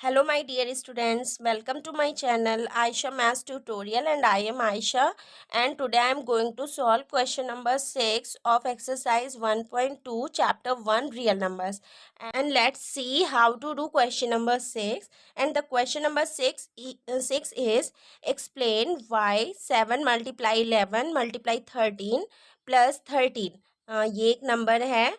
Hello my dear students, welcome to my channel Aisha Maths Tutorial and I am Aisha and today I am going to solve question number 6 of exercise 1.2 chapter 1 real numbers. And let's see how to do question number 6. And the question number 6 is explain why 7 multiply 11 multiply 13 plus 13. ये एक number है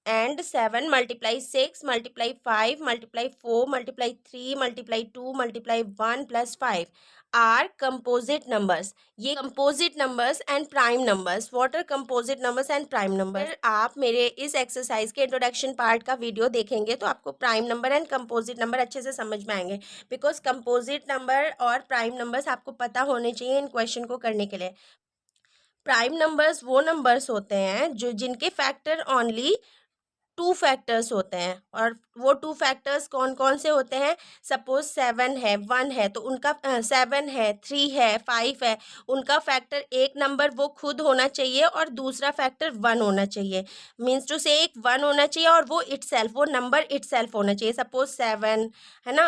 and 7 multiply 6 multiply 5 multiply 4 multiply 3 multiply 2 multiply 1 plus 5 are composite numbers. ये composite numbers and prime numbers. What are composite numbers and prime numbers? अगर आप मेरे इस exercise के introduction part का वीडियो देखेंगे तो आपको prime number and composite number अच्छे से समझ में आएंगे, बिकॉज कंपोजिट नंबर और प्राइम नंबर्स आपको पता होने चाहिए इन क्वेश्चन को करने के लिए. प्राइम नंबर्स वो नंबर्स होते हैं जो जिनके फैक्टर ओनली 2 फैक्टर्स होते हैं. और वो 2 फैक्टर्स कौन कौन से होते हैं? सपोज 7 है, 1 है, तो उनका 7 है, 3 है, 5 है, उनका फैक्टर एक नंबर वो खुद होना चाहिए और दूसरा फैक्टर 1 होना चाहिए. मीन्स टू से एक 1 होना चाहिए और वो इटसेल्फ, वो नंबर इटसेल्फ होना चाहिए. सपोज 7 है ना,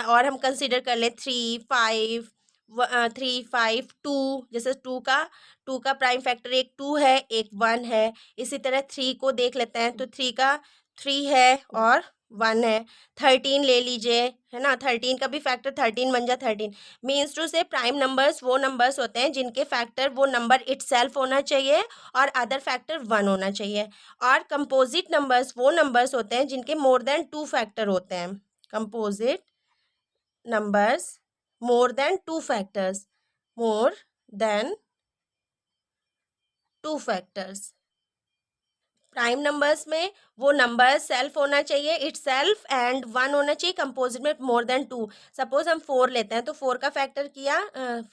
और हम कंसिडर कर लें 3, 5, 3, 5, 2. जैसे टू का प्राइम फैक्टर एक 2 है, एक 1 है. इसी तरह 3 को देख लेते हैं तो 3 का 3 है और 1 है. 13 ले लीजिए, है ना, 13 का भी फैक्टर 13 बन जा 13. मीन्स टू से प्राइम नंबर्स वो नंबर्स होते हैं जिनके फैक्टर वो नंबर इटसेल्फ होना चाहिए और अदर फैक्टर 1 होना चाहिए. और कंपोजिट नंबर्स वो नंबर्स होते हैं जिनके मोर देन 2 फैक्टर होते हैं. Composite numbers more than 2 factors, more than 2 factors. Prime numbers में वो नंबर सेल्फ होना चाहिए, इट सेल्फ, एंड 1 होना चाहिए. कंपोजिट में मोर देन 2. सपोज हम 4 लेते हैं तो 4 का फैक्टर किया,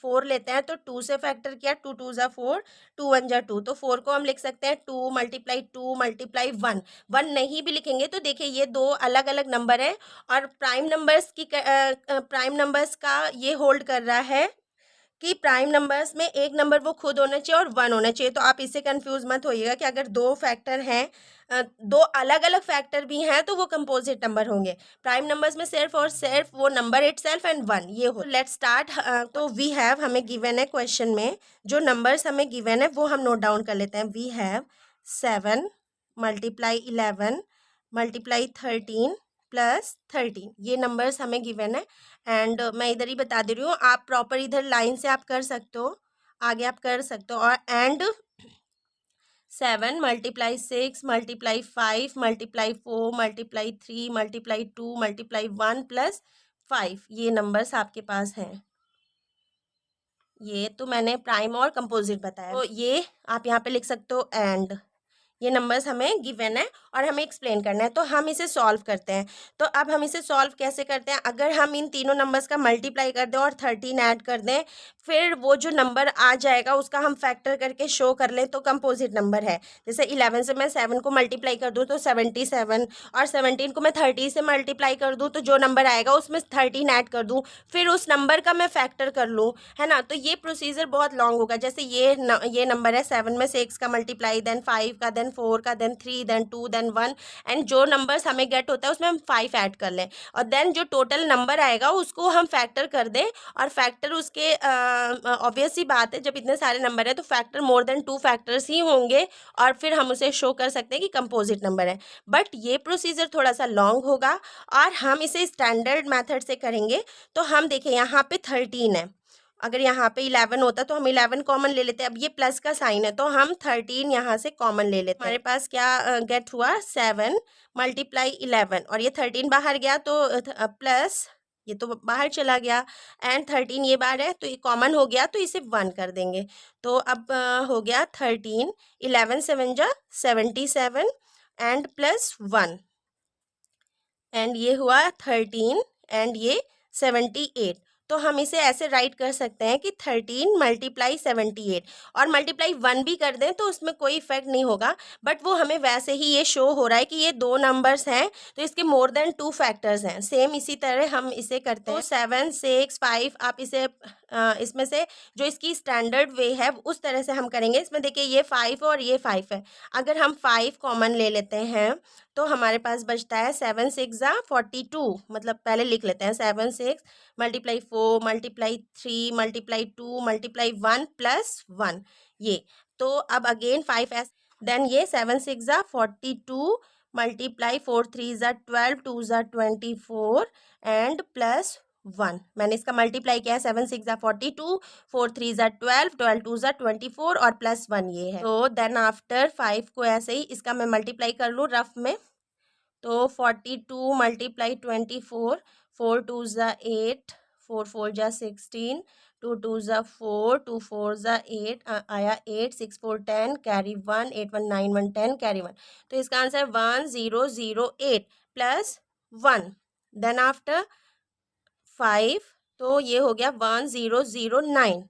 4 लेते हैं तो 2 से फैक्टर किया, 2 2 जा 4, 2 1 जा 2. तो 4 को हम लिख सकते हैं 2 मल्टीप्लाई 2 मल्टीप्लाई 1. 1 नहीं भी लिखेंगे तो देखिए ये दो अलग अलग नंबर हैं और प्राइम नंबर्स का ये होल्ड कर रहा है कि प्राइम नंबर्स में एक नंबर वो खुद होना चाहिए और 1 होना चाहिए. तो आप इससे कंफ्यूज मत होइएगा कि अगर दो फैक्टर हैं, दो अलग अलग फैक्टर भी हैं तो वो कंपोजिट नंबर होंगे. प्राइम नंबर्स में सिर्फ और सिर्फ वो नंबर इटसेल्फ एंड 1 ये हो. Let's start. तो वी हैव, हमें गिवन है क्वेश्चन में जो नंबर्स हमें गिवन है वो हम नोट डाउन कर लेते हैं. We have 7 multiply 11 multiply 13 plus 13. ये नंबर्स हमें गिवन है एंड मैं इधर ही बता दे रही हूँ, आप प्रॉपर इधर लाइन से आप कर सकते हो, आगे आप कर सकते हो. और and 7 multiply 6 multiply 5 multiply 4 multiply 3 multiply 2 multiply 1 plus 5 ये नंबर्स आपके पास हैं. ये तो मैंने प्राइम और कंपोजिट बताया, तो ये आप यहाँ पे लिख सकते हो एंड. ये नंबर्स हमें गिवन है और हमें एक्सप्लेन करना है, तो हम इसे सॉल्व करते हैं. तो अब हम इसे सॉल्व कैसे करते हैं? अगर हम इन तीनों नंबर्स का मल्टीप्लाई कर दें और 13 ऐड कर दें, फिर वो जो नंबर आ जाएगा उसका हम फैक्टर करके शो कर लें तो कंपोजिट नंबर है. जैसे 11 से मैं 7 को मल्टीप्लाई कर दूँ तो 77, और 17 को मैं 30 से मल्टीप्लाई कर दूँ तो जो नंबर आएगा उसमें 13 ऐड कर दूँ, फिर उस नंबर का मैं फैक्टर कर लूँ, है ना. तो ये प्रोसीजर बहुत लॉन्ग होगा. जैसे ये नंबर है 7 में 6 का मल्टीप्लाई, देन 5 का, देन 4 का, देन 3, देन 2, देन 1, एंड जो नंबर्स हमें गेट होता है उसमें हम 5 ऐड कर लें और देन जो टोटल नंबर आएगा उसको हम फैक्टर कर दें. और फैक्टर उसके ऑब्वियस सी बात है, जब इतने सारे नंबर है तो फैक्टर मोर देन 2 फैक्टर्स ही होंगे और फिर हम उसे शो कर सकते हैं कि कंपोजिट नंबर है. बट ये प्रोसीजर थोड़ा सा लॉन्ग होगा और हम इसे स्टैंडर्ड मेथड से करेंगे. तो हम देखें यहाँ पे 13 है, अगर यहाँ पे 11 होता तो हम 11 कॉमन ले लेते. अब ये प्लस का साइन है तो हम 13 यहाँ से कॉमन ले लेते. हमारे पास क्या गेट हुआ? 7 मल्टीप्लाई 11, और ये 13 बाहर गया तो प्लस ये तो बाहर चला गया, एंड 13 ये बाहर है तो ये कॉमन हो गया तो इसे 1 कर देंगे. तो अब हो गया 13, 11 7 जा 77 एंड प्लस 1, एंड ये हुआ 13 एंड ये 78. तो हम इसे ऐसे राइट कर सकते हैं कि 13 मल्टीप्लाई 78, और मल्टीप्लाई 1 भी कर दें तो उसमें कोई इफेक्ट नहीं होगा. बट वो हमें वैसे ही ये शो हो रहा है कि ये दो नंबर्स हैं तो इसके मोर देन 2 फैक्टर्स हैं. सेम इसी तरह हम इसे करते हैं. 7 6 5 आप इसे इसमें से जो इसकी स्टैंडर्ड वे है उस तरह से हम करेंगे. इसमें देखिए ये 5 और ये 5 है. अगर हम 5 कॉमन ले लेते हैं तो हमारे पास बचता है 7 6 42, मतलब पहले लिख लेते हैं 7 6 multiply 4 multiply 3 multiply 2 multiply 1 plus 1 ये। तो अब अगेन 5s, देन ये 7 6 42 मल्टीप्लाई 4 3 12 2 24 एंड प्लस 1। मैंने इसका मल्टीप्लाई किया है 7 6 42 4 3 12 12 2 24 और प्लस 1 ये है। तो देन आफ्टर 5 को ऐसे ही इसका मैं मल्टीप्लाई कर लूँ रफ में, तो 42 मल्टीप्लाई 24 4 2 8 4 4 16 2 2 4 2 4 8 आया 8 6 4 10 कैरी 1 8 1 9 1 10 कैरी 1। तो इसका आंसर 1008 प्लस 1। देन आफ्टर 5, तो ये हो गया 1009।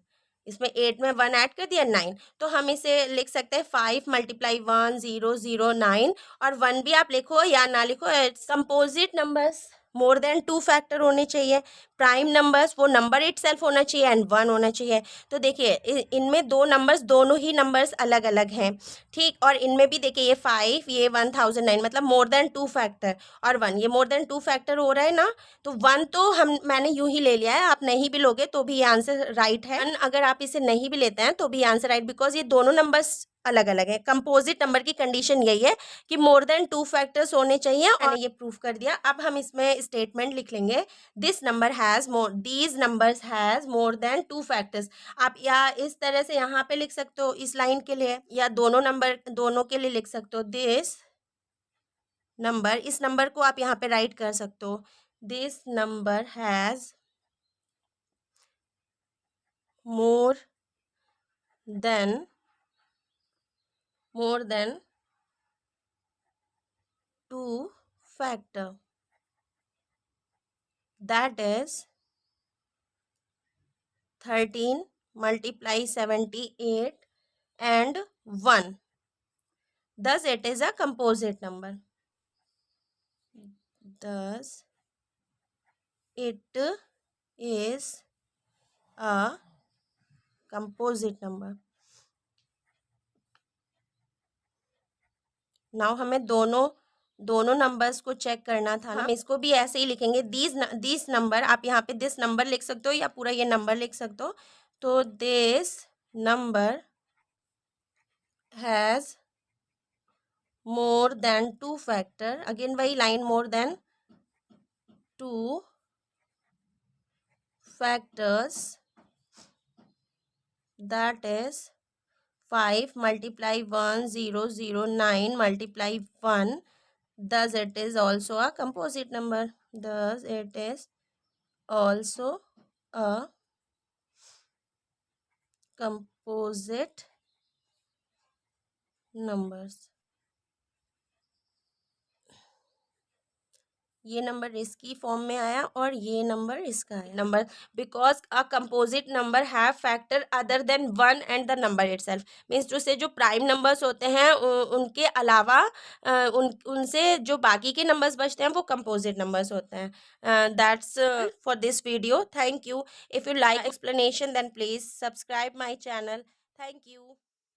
इसमें 8 में 1 ऐड कर दिया 9, तो हम इसे लिख सकते हैं 5 मल्टीप्लाई 1009। और 1 भी आप लिखो या ना लिखो, it's composite numbers, more than 2 factor होने चाहिए। प्राइम नंबर्स वो नंबर इटसेल्फ होना चाहिए एंड 1 होना चाहिए। तो देखिए इनमें दो नंबर्स, दोनों ही नंबर्स अलग अलग हैं, ठीक। और इनमें भी देखिए ये 5 ये 1009, मतलब मोर देन 2 फैक्टर, और 1 ये मोर देन 2 फैक्टर हो रहा है ना। तो 1 तो मैंने यूं ही ले लिया है, आप नहीं भी लोगे तो भी ये आंसर राइट है। 1 अगर आप इसे नहीं भी लेते हैं तो भी आंसर राइट, बिकॉज ये दोनों नंबर्स अलग अलग है। कंपोजिट नंबर की कंडीशन यही है कि मोर देन 2 फैक्टर्स होने चाहिए, और मैंने ये प्रूफ कर दिया। अब हम इसमें स्टेटमेंट लिख लेंगे, this number has more, these numbers has more than 2 factors. आप या इस तरह से यहाँ पे लिख सकते हो इस लाइन के लिए, या दोनों के लिए लिख सकते हो। दिस नंबर, इस नंबर को आप यहाँ पे राइट कर सकते हो, this number has more than 2 factor, that is 13 multiply 78 and 1, thus it is a composite number, thus it is a composite number। Now हमें दोनों नंबर्स को चेक करना था ना, हम इसको भी ऐसे ही लिखेंगे, दिस नंबर, आप यहाँ पे दिस नंबर लिख सकते हो या पूरा ये नंबर लिख सकते हो। तो this number has more than 2 factor, again वही line, more than 2 factors, that is 5 multiply 1009 multiply 1, thus it is also a composite number, thus it is also a composite numbers। ये नंबर इसकी form में आया और ये number इसका है number, because a composite number have factor other than 1 and the number itself. Means जो से जो प्राइम नंबर्स होते हैं उनके अलावा उनसे जो बाकी के नंबर्स बचते हैं वो कंपोजिट नंबर्स होते हैं। That's for this video, thank you. If you like explanation then please subscribe my channel, thank you.